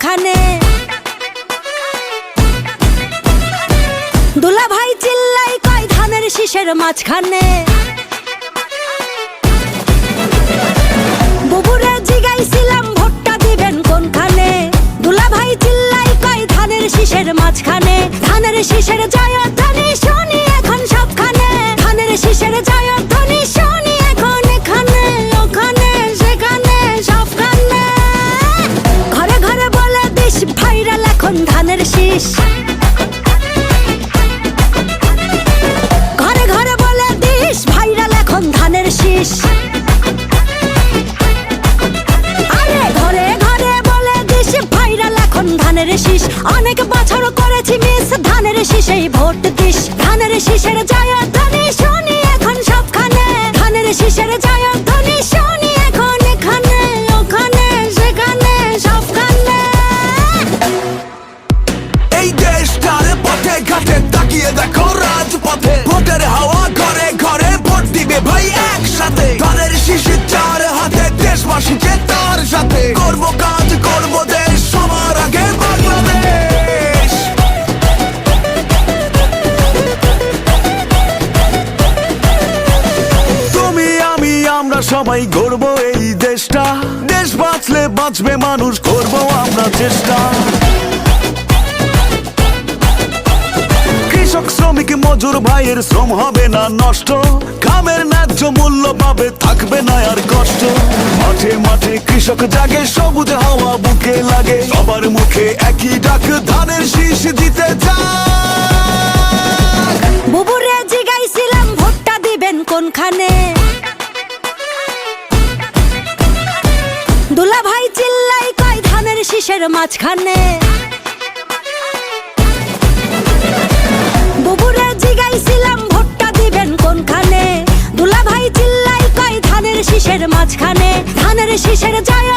কোনখানে? দুলা ভাই চিল্লাই কয় ধানের শীষের মাঝখানে। বুবুরে জিগাইছিলাম ভোটটা দিবেন কোনখানে? দুলা ভাই চিল্লাই কয় ধানের শীষের মাঝখানে। ধানের শীষের জয়ধ্বনি শুনি এখন সবখানে। ধানের শীষের জয়ধ্বনি শুনি এখন এখানে ওখানে সেখানে সবখানে। ঘরে ঘরে বলে দিস ভাইরাল এখন ধানের শীষ। ঘরে ঘরে বলে দিস ভাইরাল এখন ধানের শীষ। আরে ঘরে ঘরে বলে দিস ভাইরাল এখন ধানের শীষ। অনেক বছর করেছি মিস ধানের শীষেই ভোট দিস। ধানের শীষের জয়ধ্বনি শুনি এখন সবখানে। ধানের শীষের জয়ধ্বনি শুনি এখন এখানে ওখানে সেখানে সবখানে। এই দেশটার পথে ঘাটে তাকিয়ে দেখো রাজপথে। ভোটের হাওয়া ঘরে ঘরে ভোট দিবে ভাই একসাথে। ধানের শীষে চার হাতে দেশবাসীকে তার সাথে। করব কাজ করব দেশ সবার আগে বাংলাদেশ। তুমি আমি আমরা সবাই গড়ব এই দেশটা। দেশ বাঁচলে বাঁচবে মানুষ, করব আমরা চেষ্টা। কৃষক শ্রমিক মজুর ভাইয়ের শ্রম হবে না নষ্ট। কামের ন্যায্য মূল্য পাবে, থাকবে না আর কষ্ট। মাঠে মাঠে কৃষক জাগে, সবুজ হাওয়া বুকে লাগে। সবার মুখে একই ডাক, ধানের শীষ দিতে যাক। বুবুরে জিগাইছিলাম ভোটটা দিবেন কোনখানে? দুলা ভাই চিল্লাই কয় ধানের শীষের মাঝখানে। বুবুরে জিগাইছিলাম ভোটটা দিবেন কোনখানে? দুলা ভাই চিল্লাই কয় ধানের শীষের মাঝখানে। ধানের শীষের জয়